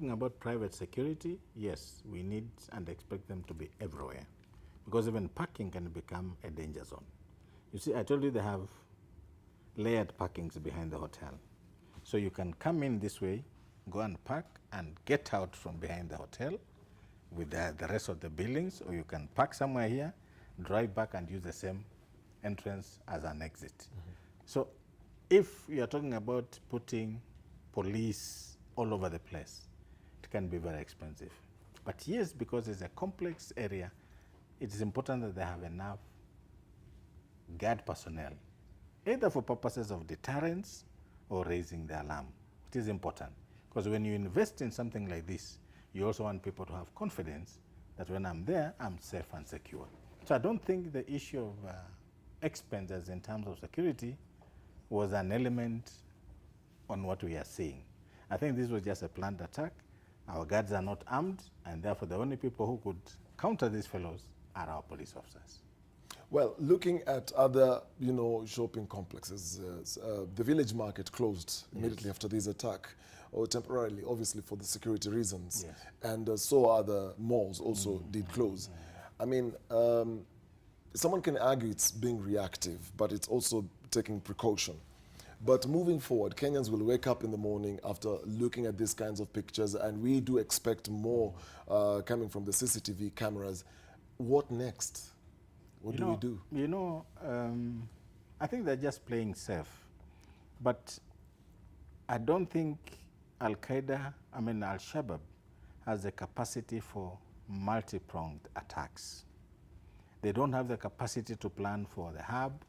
talking about private security, yes, we need and expect them to be everywhere, because even parking can become a danger zone. You see, I told you they have layered parkings behind the hotel. So you can come in this way, go and park, and get out from behind the hotel with the rest of the buildings, or you can park somewhere here, drive back and use the same entrance as an exit. Mm-hmm. So if you are talking about putting police all over the place, it can be very expensive. But yes, because it's a complex area, it is important that they have enough guard personnel, either for purposes of deterrence or raising the alarm. It is important, because when you invest in something like this, you also want people to have confidence that when I'm there, I'm safe and secure. So I don't think the issue of expenses in terms of security was an element on what we are seeing. I think this was just a planned attack. Our guards are not armed, and therefore the only people who could counter these fellows are our police officers. Well, looking at other, shopping complexes, the village market closed immediately after this attack, or temporarily, obviously for the security reasons. Yes. And so other malls also did close. I mean, someone can argue it's being reactive, but it's also taking precaution. But moving forward, Kenyans will wake up in the morning after looking at these kinds of pictures, and we do expect more coming from the CCTV cameras. What next? What do we do? I think they're just playing safe. But I don't think Al-Shabaab has the capacity for multi-pronged attacks. They don't have the capacity to plan for the hub,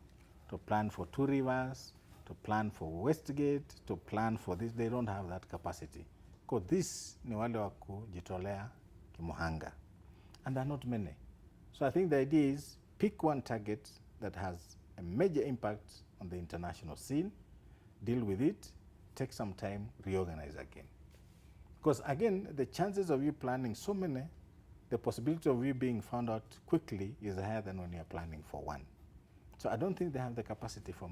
to plan for Two Rivers, to plan for Westgate, to plan for this. They don't have that capacity. Because this ni wale wa kujitolea kimuhanga. And there are not many. So I think the idea is pick one target that has a major impact on the international scene, deal with it, take some time, reorganize again. Because again, the chances of you planning so many, the possibility of you being found out quickly is higher than when you're planning for one. So I don't think they have the capacity for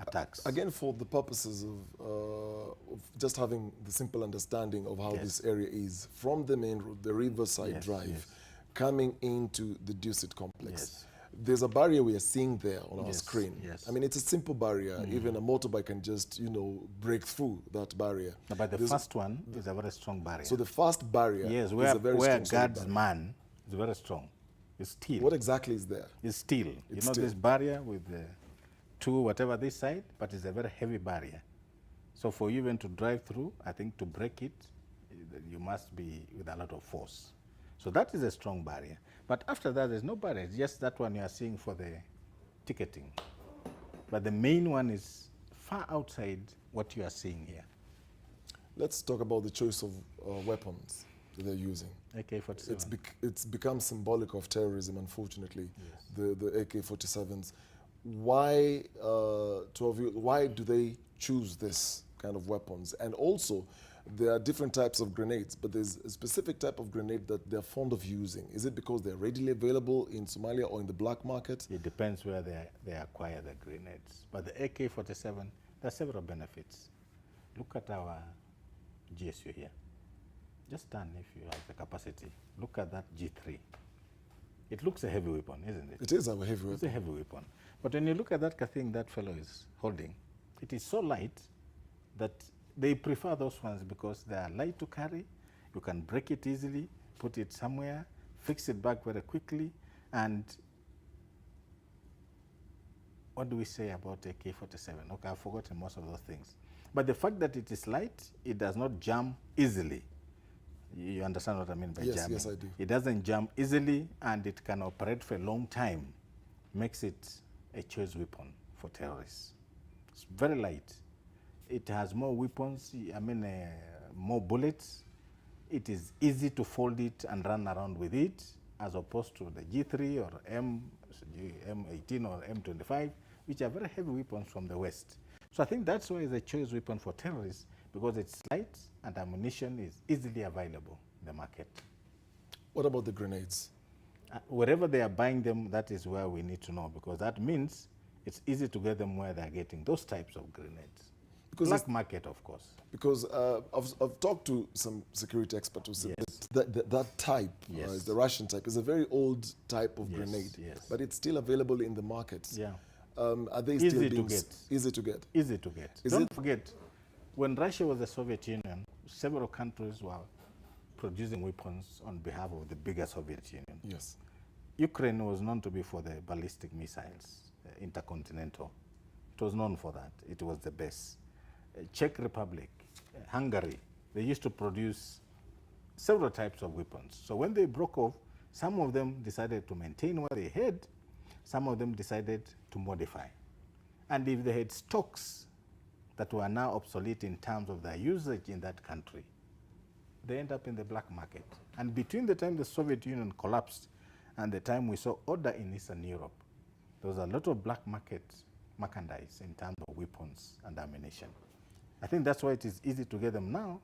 attacks. Again, for the purposes of just having the simple understanding of how this area is, from the main road, the Riverside Drive, coming into the Dusit complex. There's a barrier we are seeing there on our screen. I mean, it's a simple barrier. Even a motorbike can just, break through that barrier. No, but the first one is a very strong barrier. So the first barrier is where a very strong guards man is very strong. It's steel. What exactly is there? It's steel. Steel. This barrier with the two whatever this side, but it's a very heavy barrier. So for you even to drive through, I think to break it, you must be with a lot of force. So that is a strong barrier. But after that, there's no barrier. It's just that one you are seeing for the ticketing. But the main one is far outside what you are seeing here. Let's talk about the choice of weapons that they're using. AK-47. It's become symbolic of terrorism, unfortunately, the AK-47s. Why, why do they choose this kind of weapons? And also, there are different types of grenades, but there's a specific type of grenade that they're fond of using. Is it because they're readily available in Somalia or in the black market? It depends where they acquire the grenades. But the AK-47, there are several benefits. Look at our GSU here. Just turn if you have the capacity. Look at that G3. It looks a heavy weapon, isn't it? It is a heavy weapon. It's a heavy weapon. But when you look at that thing that fellow is holding, it is so light that they prefer those ones because they are light to carry. You can break it easily, put it somewhere, fix it back very quickly. And what do we say about AK-47? Okay, I've forgotten most of those things. But the fact that it is light, it does not jam easily. You understand what I mean by jamming? Yes, I do. It doesn't jam easily, and it can operate for a long time. Makes it a choice weapon for terrorists. It's very light. It has more weapons, more bullets. It is easy to fold it and run around with it, as opposed to the G3 or M18 or M25, which are very heavy weapons from the West. So I think that's why it's a choice weapon for terrorists, because it's light and ammunition is easily available in the market. What about the grenades? Wherever they are buying them, that is where we need to know, because that means it's easy to get them where they're getting those types of grenades. Because Black market, of course. Because I've talked to some security experts who said that type, is the Russian type, is a very old type of grenade, but it's still available in the markets. Yeah. Are they Easy still to being get. Easy to get? Easy to get. Don't forget, when Russia was the Soviet Union, several countries were producing weapons on behalf of the bigger Soviet Union. Yes. Ukraine was known to be for the ballistic missiles, intercontinental. It was known for that. It was the best. Czech Republic, Hungary, they used to produce several types of weapons. So when they broke off, some of them decided to maintain what they had, some of them decided to modify. And if they had stocks that were now obsolete in terms of their usage in that country, they end up in the black market. And between the time the Soviet Union collapsed and the time we saw order in Eastern Europe, there was a lot of black market merchandise in terms of weapons and ammunition. I think that's why it is easy to get them now,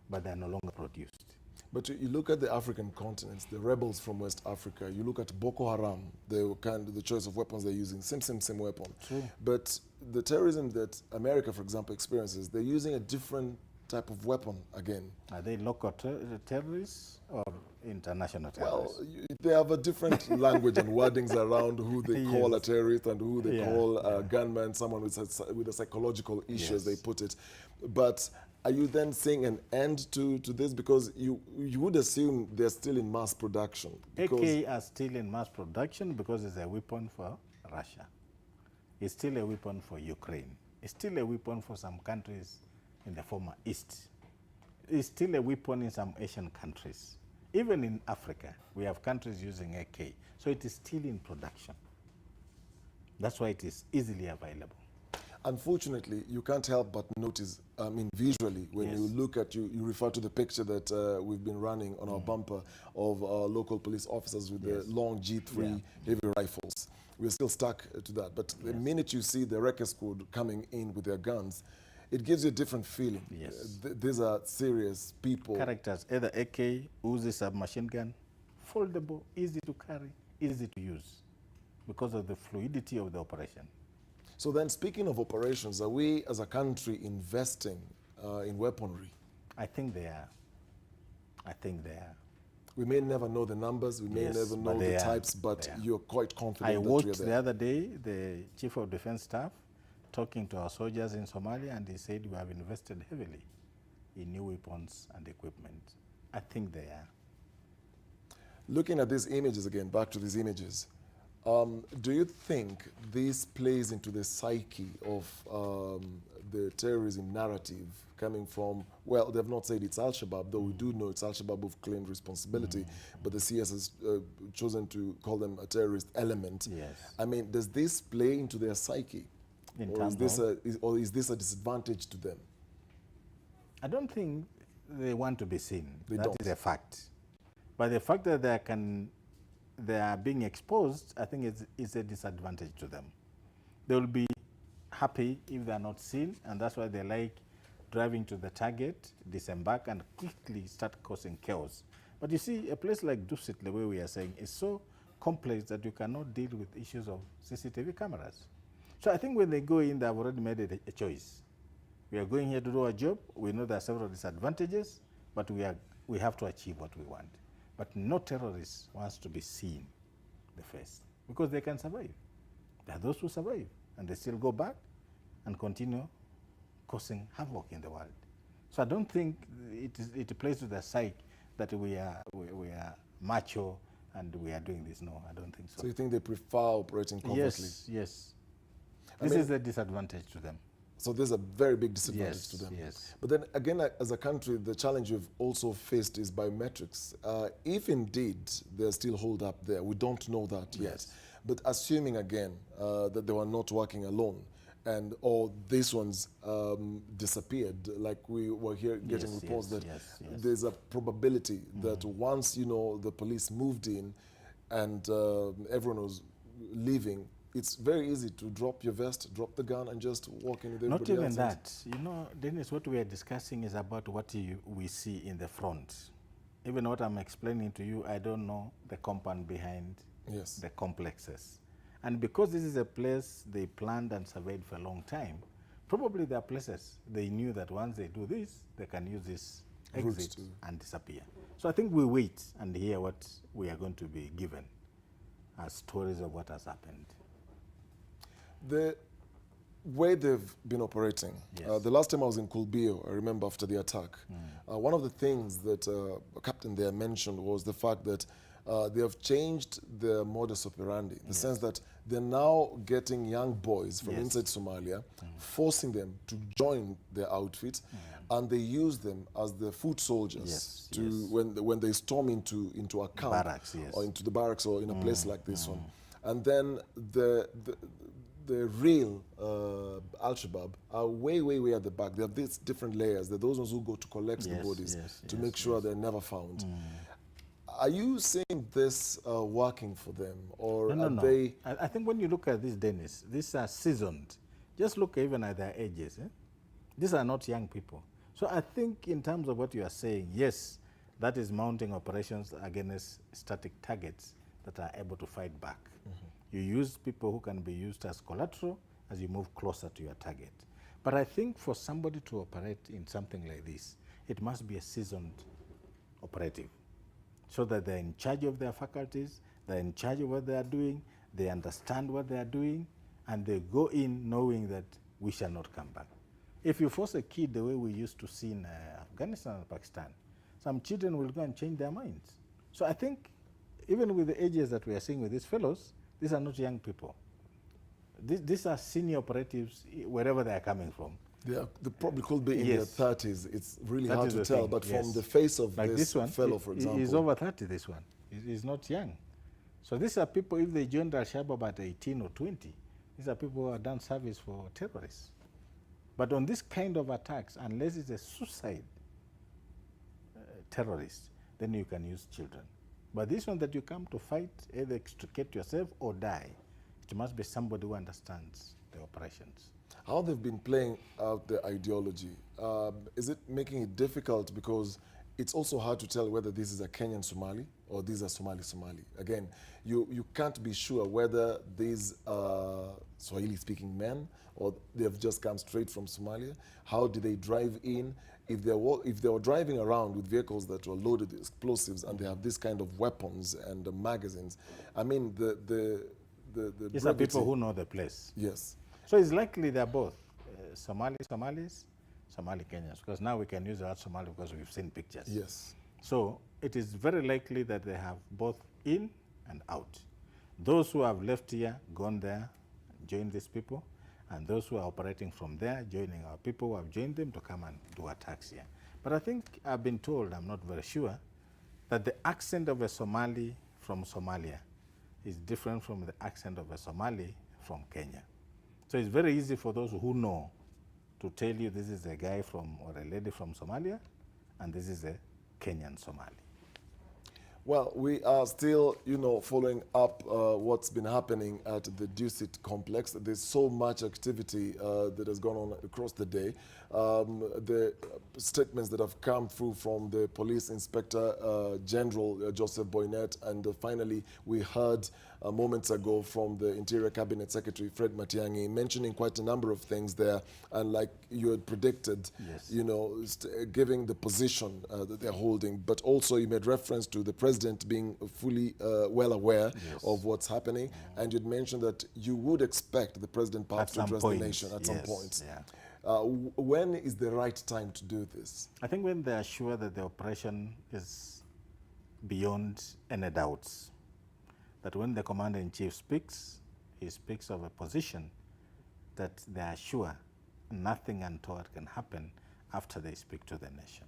but they're no longer produced. But you look at the African continents, the rebels from West Africa, you look at Boko Haram, the choice of weapons they're using, same weapon. True. But the terrorism that America, for example, experiences, they're using a different type of weapon again. Are they local terrorists or international terrorists? Well, they have a different language and wordings around who they call a terrorist and who they call a gunman, someone with a psychological issue, as they put it. But are you then seeing an end to this? Because you would assume they're still in mass production. AK are still in mass production because it's a weapon for Russia. It's still a weapon for Ukraine. It's still a weapon for some countries in the former East. It's still a weapon in some Asian countries. Even in Africa, we have countries using AK. So it is still in production. That's why it is easily available. Unfortunately, you can't help but notice, visually, when you look at, you refer to the picture that we've been running on our bumper of our local police officers with the long G3 heavy rifles. We're still stuck to that. But the minute you see the wrecker squad coming in with their guns, it gives you a different feeling. Yes. These are serious people. Characters, either AK, Uzi submachine gun, foldable, easy to carry, easy to use because of the fluidity of the operation. So then, speaking of operations, are we as a country investing in weaponry? I think they are. I think they are. We may never know the numbers, we may never know the types, but you're quite confident I that watched we are there. the other day the Chief of Defense Staff talking to our soldiers in Somalia, and he said we have invested heavily in new weapons and equipment. I think they are. Looking at these images again, back to these images, do you think this plays into the psyche of the terrorism narrative coming from, well, they've not said it's Al-Shabaab, though we do know it's Al-Shabaab who've claimed responsibility, but the CS has chosen to call them a terrorist element. Yes. I mean, does this play into their psyche? Or is this a disadvantage to them? I don't think they want to be seen. That is a fact. But the fact that they are being exposed, I think is a disadvantage to them. They will be happy if they are not seen, and that's why they like driving to the target, disembark, and quickly start causing chaos. But you see, a place like Dusit, the way we are saying, is so complex that you cannot deal with issues of CCTV cameras. So I think when they go in, they have already made a choice. We are going here to do our job. We know there are several disadvantages, but we have to achieve what we want. But no terrorist wants to be seen the first, because they can survive. There are those who survive, and they still go back and continue causing havoc in the world. So I don't think it plays to the psyche that we are macho and we are doing this. No, I don't think so. So you think they prefer operating covertly? Yes, yes. This is a disadvantage to them. So there's a very big disadvantage to them. Yes. But then again, as a country, the challenge we've also faced is biometrics. If indeed there's still hold up there, we don't know that yet. But assuming again that they were not working alone, and or these ones disappeared, like we were here getting reports that there's a probability that once the police moved in and everyone was leaving, it's very easy to drop your vest, drop the gun, and just walk in with everybody else. Not even that. Dennis, what we are discussing is about what we see in the front. Even what I'm explaining to you, I don't know the compound behind the complexes. And because this is a place they planned and surveyed for a long time, probably there are places they knew that once they do this, they can use this exit and disappear. So I think we wait and hear what we are going to be given as stories of what has happened. The way they've been operating, Yes. the last time I was in Kulbio, I remember after the attack, one of the things that Captain there mentioned was the fact that they have changed their modus operandi, in the sense that they're now getting young boys from inside Somalia, forcing them to join their outfit, and they use them as the foot soldiers when they storm into a camp Barracks, or into the barracks or in a place like this one. And then the real Al-Shabaab are way, way, way at the back. They have these different layers. They're those ones who go to collect the bodies to make sure they're never found. Are you seeing this working for them, or No, are no. they? I think when you look at these Dennis, these are seasoned. Just look even at their ages. These are not young people. So I think in terms of what you are saying, yes, that is mounting operations against static targets that are able to fight back. You use people who can be used as collateral as you move closer to your target. But I think for somebody to operate in something like this, it must be a seasoned operative, so that they're in charge of their faculties, they're in charge of what they are doing, they understand what they are doing, and they go in knowing that we shall not come back. If you force a kid the way we used to see in Afghanistan and Pakistan, some children will go and change their minds. So I think even with the ages that we are seeing with these fellows, these are not young people. These are senior operatives wherever they are coming from. They probably could be in their 30s. It's really That hard is to the tell, thing, but yes. from the face of Like this one, fellow, for example. He's over 30, this one. He's not young. So these are people, if they joined Al-Shabaab at 18 or 20, these are people who have done service for terrorists. But on this kind of attacks, unless it's a suicide terrorist, then you can use children. But this one that you come to fight, either extricate yourself or die, it must be somebody who understands the operations. How they've been playing out the ideology, is it making it difficult, because it's also hard to tell whether this is a Kenyan Somali or these are Somali. Again, you can't be sure whether these are Swahili-speaking men or they've just come straight from Somalia. How do they drive in? If they were driving around with vehicles that were loaded with explosives and they have this kind of weapons and magazines, I mean, These are people who know the place. Yes. So it's likely they're both Somalis, Somali Kenyans, because now we can use the word Somali because we've seen pictures. Yes. So it is very likely that they have both in and out. Those who have left here, gone there, joined these people, and those who are operating from there, joining our people who have joined them to come and do attacks here. But I think I've been told, I'm not very sure, that the accent of a Somali from Somalia is different from the accent of a Somali from Kenya. So it's very easy for those who know to tell you this is a guy from or a lady from Somalia and this is a Kenyan Somali. Well, we are still, following up what's been happening at the Dusit complex. There's so much activity that has gone on across the day. The statements that have come through from the Police Inspector General Joseph Boynet, and finally we heard moments ago from the Interior Cabinet Secretary Fred Matiang'i mentioning quite a number of things there, and like you had predicted, yes, giving the position that they're holding, but also you made reference to the President being fully well aware, yes, of what's happening, and you'd mentioned that you would expect the President perhaps to address the nation at some point. Yeah. When is the right time to do this? I think when they are sure that the operation is beyond any doubts, that when the Commander-in-Chief speaks, he speaks of a position that they are sure nothing untoward can happen after they speak to the nation.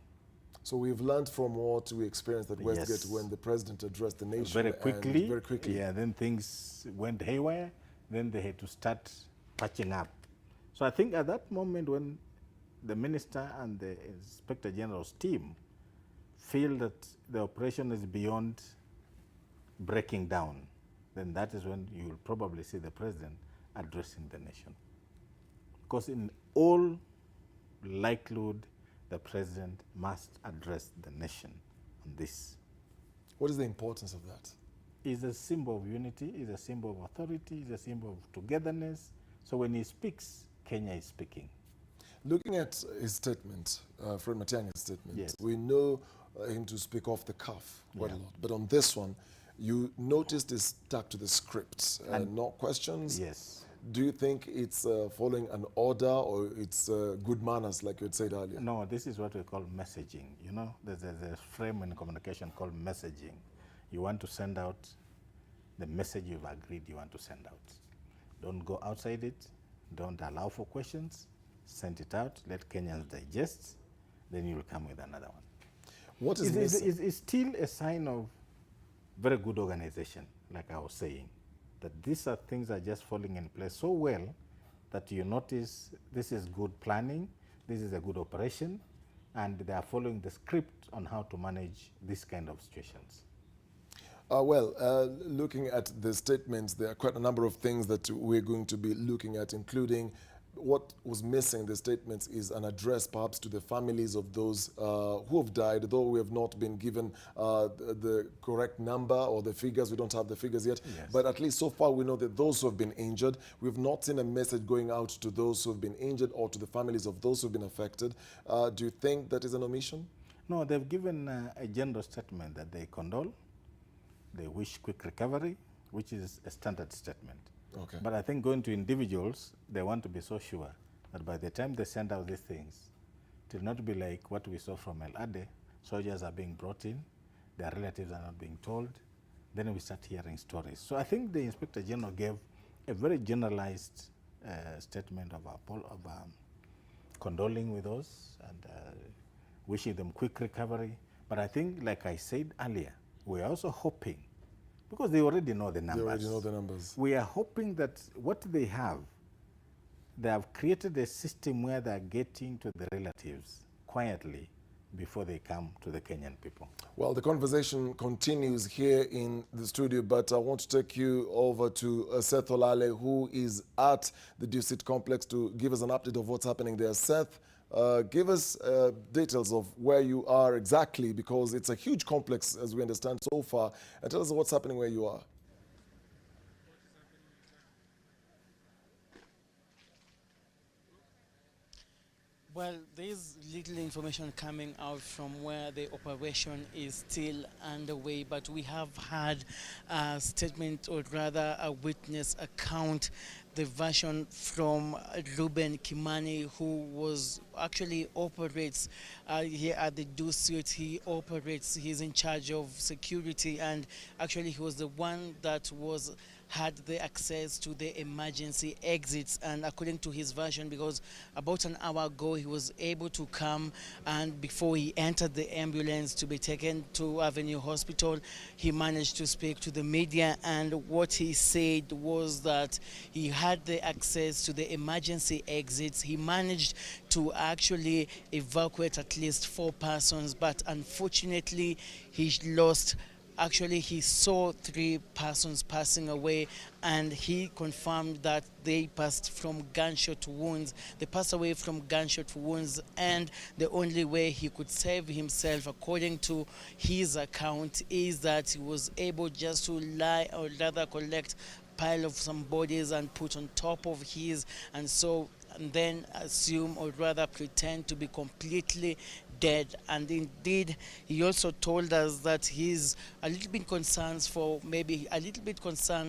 So we've learned from what we experienced at Westgate, yes, when the President addressed the nation very quickly. Yeah, then things went haywire. Then they had to start patching up. So I think at that moment when the Minister and the Inspector General's team feel that the operation is beyond breaking down, then that is when you will probably see the President addressing the nation. Because in all likelihood, the President must address the nation on this. What is the importance of that? It's a symbol of unity, it's a symbol of authority, it's a symbol of togetherness. So when he speaks, Kenya is speaking. Looking at his statement, Fred Matiang'i's statement, Yes. we know him to speak off the cuff quite a Yeah. lot. But on this one, you noticed he's stuck to the script, And- not questions. Yes. Do you think it's following an order or it's good manners, like you had said earlier? No, this is what we call messaging. You know, there's a frame in communication called messaging. You want to send out the message you've agreed you want to send out. Don't go outside it. Don't allow for questions. Send it out. Let Kenyans digest. Then you'll come with another one. What is missing? It's still a sign of very good organization, like I was saying, that these are things are just falling in place so well that you notice this is good planning, this is a good operation, and they are following the script on how to manage this kind of situations. Looking at the statements, there are quite a number of things that we're going to be looking at, including what was missing in the statements is an address perhaps to the families of those who have died, though we have not been given the correct number or the figures. We don't have the figures yet. Yes. But at least so far we know that those who have been injured, we've not seen a message going out to those who have been injured or to the families of those who have been affected. Do you think that is an omission? No, they've given a general statement that they condole, they wish quick recovery, which is a standard statement. Okay. But I think going to individuals, they want to be so sure that by the time they send out these things, it will not be like what we saw from El Ade. Soldiers are being brought in, their relatives are not being told, then we start hearing stories. So I think the Inspector General gave a very generalized statement of condoling with us and wishing them quick recovery. But I think, like I said earlier, we're also hoping, because they already know the numbers. They already know the numbers. We are hoping that what they have created a system where they're getting to the relatives quietly before they come to the Kenyan people. Well, the conversation continues here in the studio, but I want to take you over to Seth Olale, who is at the Dusit complex, to give us an update of what's happening there. Seth, give us details of where you are exactly, because it's a huge complex, as we understand so far, and tell us what's happening where you are. Well, there's little information coming out from where the operation is still underway, but we have had a statement, or rather a witness account, the version from Ruben Kimani, who was actually operates here at the Dusit. He operates, he's in charge of security, and actually he was the one that had the access to the emergency exits. And according to his version, because about an hour ago he was able to come, and before he entered the ambulance to be taken to Avenue Hospital, he managed to speak to the media, and what he said was that he had the access to the emergency exits. He managed to actually evacuate at least 4 persons, but unfortunately he lost. Actually, he saw 3 persons passing away, and he confirmed that they passed from gunshot wounds. They passed away from gunshot wounds, and the only way he could save himself, according to his account, is that he was able just to lie, or rather collect pile of some bodies and put on top of his, and then assume, or rather pretend to be completely dead. And indeed, he also told us that he's a little bit concerned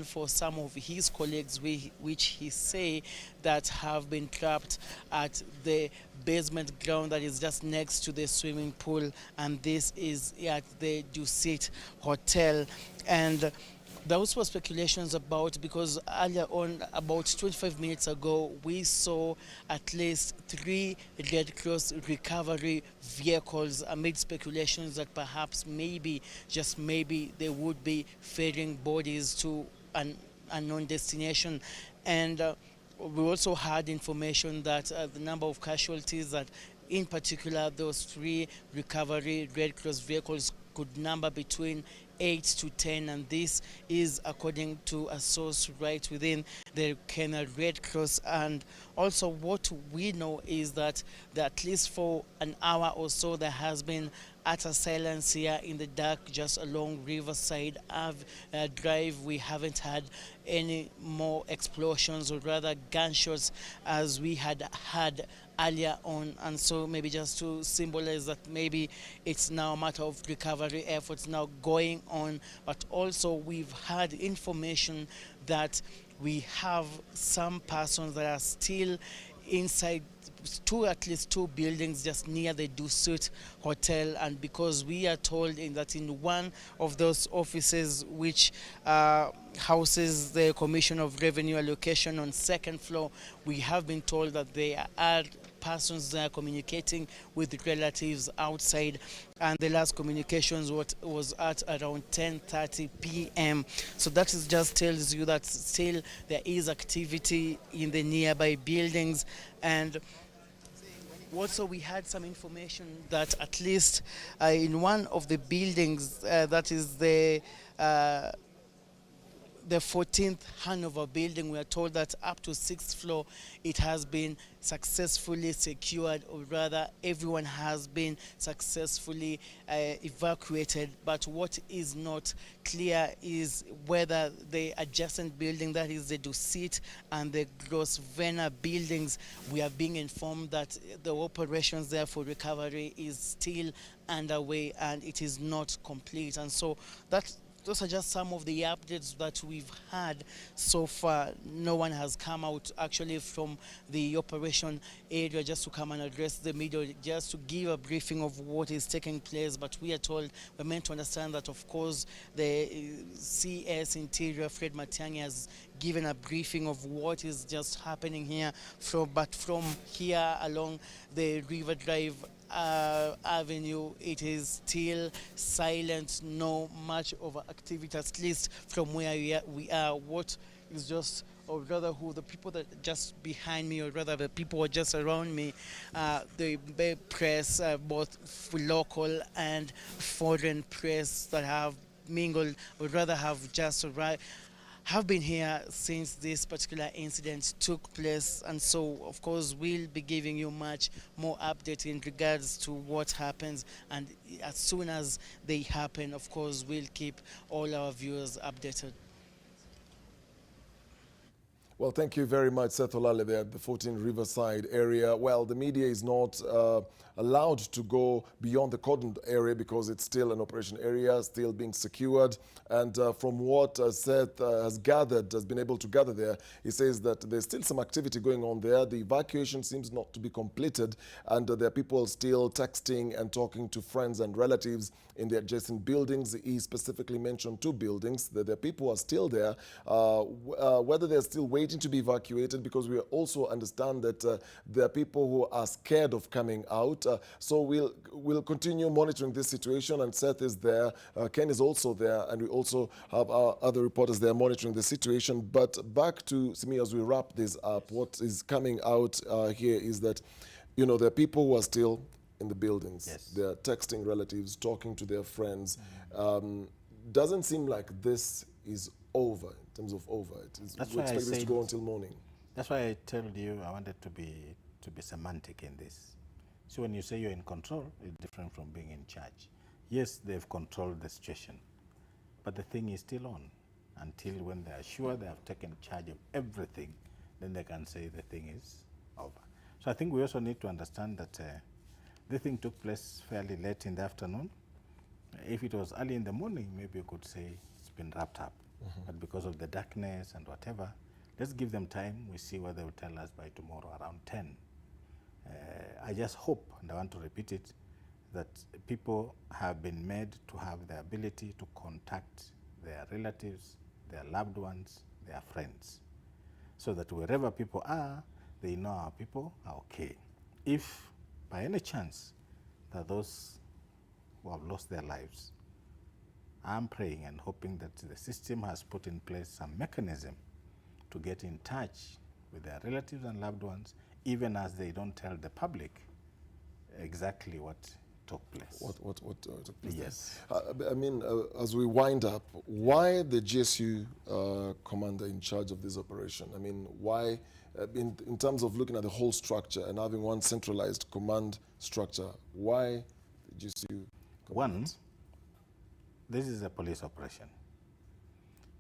for some of his colleagues, which he say that have been trapped at the basement ground that is just next to the swimming pool, and this is at the Dusit Hotel. And those were speculations about, because earlier on, about 25 minutes ago, we saw at least 3 Red Cross recovery vehicles, amid speculations that perhaps maybe, just maybe, they would be ferrying bodies to an unknown destination. And we also had information that the number of casualties, that in particular those 3 recovery Red Cross vehicles could number between 8 to 10, and this is according to a source right within the Kenya Red Cross. And also what we know is that at least for an hour or so there has been utter silence here in the dark, just along Riverside Drive. We haven't had any more explosions, or rather gunshots, as we had earlier on. And so maybe just to symbolize that maybe it's now a matter of recovery efforts now going on, but also we've had information that we have some persons that are still inside at least two buildings just near the Dusuit Hotel. And because we are told that in one of those offices which houses the Commission of Revenue Allocation on second floor, we have been told that there are persons that are communicating with relatives outside, and the last communications was at around 10:30 p.m. So that is just tells you that still there is activity in the nearby buildings. And also we had some information that at least in one of the buildings, that is the 14th Hanover building, we are told that up to 6th floor it has been successfully secured, or rather everyone has been successfully evacuated. But what is not clear is whether the adjacent building, that is the Dusit and the Grosvenor buildings, we are being informed that the operations there for recovery is still underway and it is not complete. And so those are just some of the updates that we've had so far. No one has come out actually from the operation area just to come and address the media, just to give a briefing of what is taking place. But we are told, we're meant to understand that, of course, the CS Interior, Fred Matiang'i, has given a briefing of what is just happening here. But from here along the River Drive Avenue, it is still silent, no much of activity, at least from where we are. What is just, or rather who the people that just behind me, or rather the people who are just around me, the press, both local and foreign press that have mingled, or rather have just arrived, have been here since this particular incident took place. And so of course we'll be giving you much more update in regards to what happens, and as soon as they happen, of course we'll keep all our viewers updated. Well, thank you very much, Seth Olale, there at the 14 Riverside area. Well, the media is not allowed to go beyond the cordoned area because it's still an operation area, still being secured. And from what Seth has been able to gather there, he says that there's still some activity going on there. The evacuation seems not to be completed, and there are people still texting and talking to friends and relatives in the adjacent buildings. He specifically mentioned two buildings, that there are people who are still there, whether they're still waiting to be evacuated, because we also understand that there are people who are scared of coming out. So we'll continue monitoring this situation, and Seth is there, Ken is also there, and we also have our other reporters there monitoring the situation. But back to Simi, as we wrap this up, what is coming out here is that, you know, there are people who are still in the buildings. Yes. They're texting relatives, talking to their friends. Doesn't seem like this is over, in terms of over. We expect this to go until morning. That's why I told you I wanted to be semantic in this. So when you say you're in control, it's different from being in charge. Yes, they've controlled the situation, but the thing is still on until when they are sure they have taken charge of everything, then they can say the thing is over. So I think we also need to understand that the thing took place fairly late in the afternoon. If it was early in the morning, maybe you could say it's been wrapped up. But because of the darkness and whatever, let's give them time. We see what they will tell us by tomorrow around 10. I just hope, and I want to repeat it, that people have been made to have the ability to contact their relatives, their loved ones, their friends, so that wherever people are, they know our people are okay. If by any chance that those who have lost their lives, I'm praying and hoping that the system has put in place some mechanism to get in touch with their relatives and loved ones, even as they don't tell the public exactly what took place. What took place? Yes. I mean, as we wind up, why the GSU commander in charge of this operation? I mean, why, in terms of looking at the whole structure and having one centralized command structure, why the GSU? One, this is a police operation.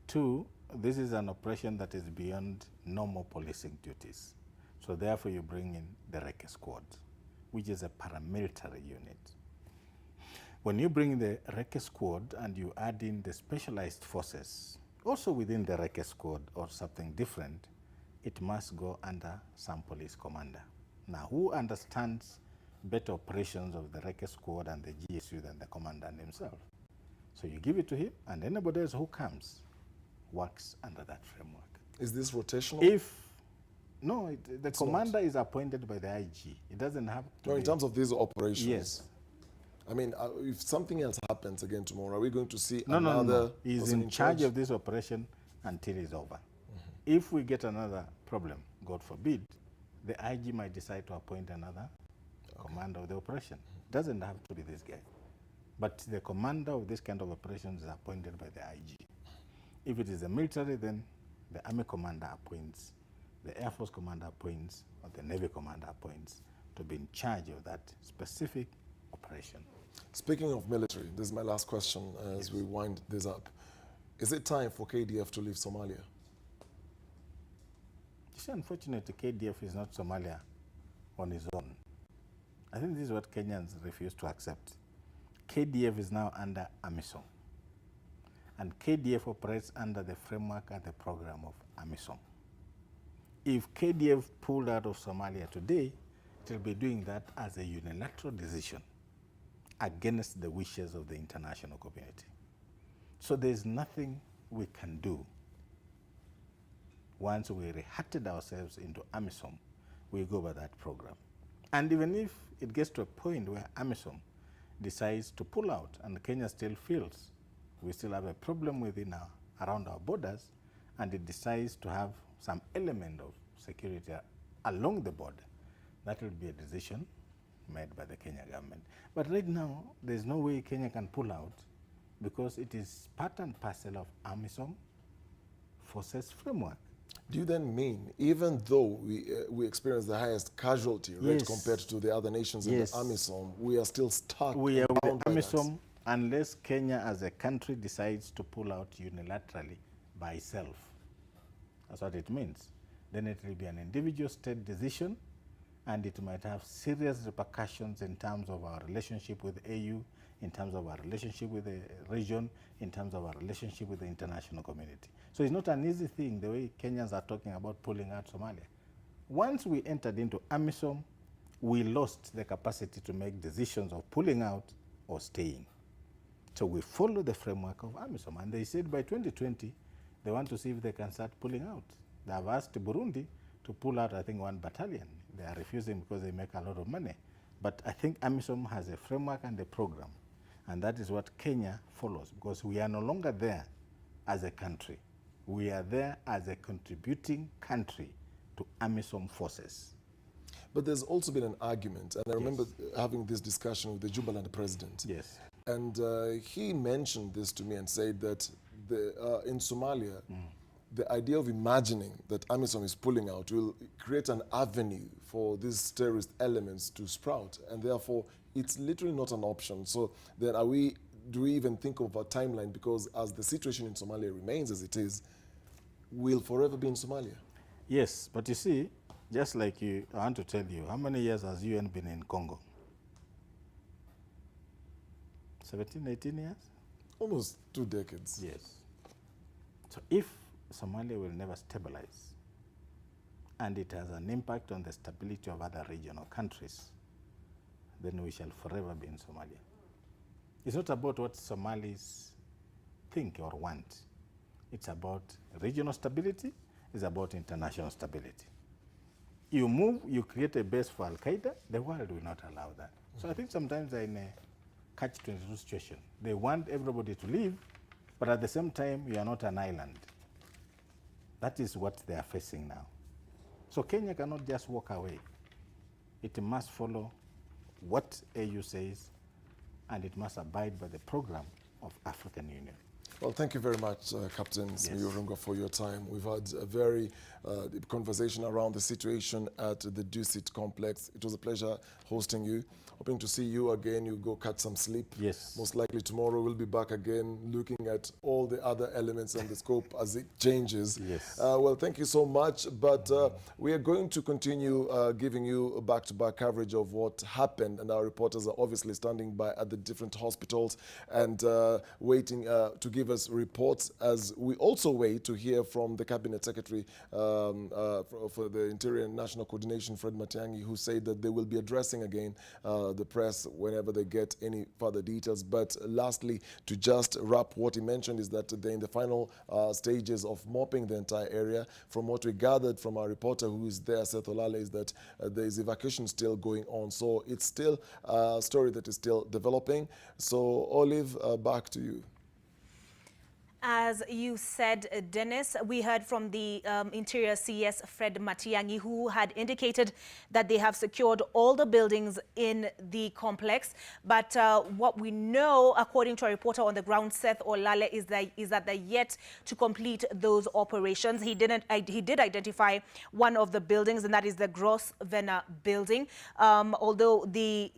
Two, this is an operation that is beyond normal policing duties. So therefore you bring in the Recce Squad, which is a paramilitary unit. When you bring the Recce Squad and you add in the specialized forces, also within the Recce Squad or something different, it must go under some police commander. Now, who understands better operations of the Recce Squad and the GSU than the commandant himself? So you give it to him, and anybody else who comes works under that framework. Is this rotational? The commander is appointed by the IG. It doesn't have to No, in terms of these operations. Yes. I mean, if something else happens again tomorrow, are we going to see No. another He's person in charge of this operation until it's over. If we get another problem, God forbid, the IG might decide to appoint another commander of the operation. It doesn't have to be this guy. But the commander of this kind of operations is appointed by the IG. If it is a military, then the Army commander appoints, the Air Force commander appoints, or the Navy commander appoints to be in charge of that specific operation. Speaking of military, this is my last question as we wind this up. Is it time for KDF to leave Somalia? It's unfortunate KDF is not Somalia on its own. I think this is what Kenyans refuse to accept. KDF is now under AMISOM. And KDF operates under the framework and the program of AMISOM. If KDF pulled out of Somalia today, it will be doing that as a unilateral decision against the wishes of the international community. So there's nothing we can do. Once we rehatted ourselves into AMISOM, we go by that program. And even if it gets to a point where AMISOM decides to pull out and Kenya still feels we still have a problem around our borders, and it decides to have some element of security along the border, that will be a decision made by the Kenya government. But right now, there's no way Kenya can pull out because it is part and parcel of AMISOM forces framework. Do you then mean, even though we experience the highest casualty rate Yes. compared to the other nations in Yes. the AMISOM, we are still stuck We are with bound the by AMISOM unless Kenya as a country decides to pull out unilaterally by itself. That's what it means. Then it will be an individual state decision, and it might have serious repercussions in terms of our relationship with AU, in terms of our relationship with the region, in terms of our relationship with the international community. So it's not an easy thing the way Kenyans are talking about pulling out Somalia. Once we entered into AMISOM, we lost the capacity to make decisions of pulling out or staying. So we follow the framework of AMISOM, and they said by 2020, they want to see if they can start pulling out. They have asked Burundi to pull out, I think, 1 battalion. They are refusing because they make a lot of money. But I think AMISOM has a framework and a program, and that is what Kenya follows, because we are no longer there as a country. We are there as a contributing country to AMISOM forces. But there's also been an argument, and I remember having this discussion with the Jubaland president. Yes. And he mentioned this to me and said that in Somalia, the idea of imagining that AMISOM is pulling out will create an avenue for these terrorist elements to sprout, and therefore it's literally not an option. So then do we even think of a timeline? Because as the situation in Somalia remains as it is, we'll forever be in Somalia. Yes, but you see, just like I want to tell you, how many years has UN been in Congo? 17, 18 years? Almost 2 decades. Yes. So if Somalia will never stabilize, and it has an impact on the stability of other regional countries, then we shall forever be in Somalia. It's not about what Somalis think or want. It's about regional stability. It's about international stability. You move, you create a base for Al-Qaeda, the world will not allow that. So I think sometimes they're in a catch-22 situation. They want everybody to leave, but at the same time, you are not an island. That is what they are facing now. So Kenya cannot just walk away. It must follow what AU says, and it must abide by the program of African Union. Well, thank you very much, Captain Smiyorunga, for your time. We've had a very deep conversation around the situation at the Dusit complex. It was a pleasure hosting you. Hoping to see you again. You go catch some sleep. Yes. Most likely tomorrow we'll be back again looking at all the other elements and the scope as it changes. Yes. Well, thank you so much. But we are going to continue giving you back-to-back coverage of what happened. And our reporters are obviously standing by at the different hospitals and waiting to give us reports, as we also wait to hear from the Cabinet Secretary for the Interior and National Coordination, Fred Matiang'i, who said that they will be addressing again the press whenever they get any further details. But lastly, to just wrap, what he mentioned is that they're in the final stages of mopping the entire area. From what we gathered from our reporter who is there, Seth Olale, is that there is evacuation still going on. So it's still a story that is still developing. So Olive, back to you. As you said, Dennis, we heard from the Interior CS, Fred Matiang'i, who had indicated that they have secured all the buildings in the complex. But what we know, according to a reporter on the ground, Seth Olale, is that they're yet to complete those operations. He did identify one of the buildings, and that is the Gross Vena building. Although the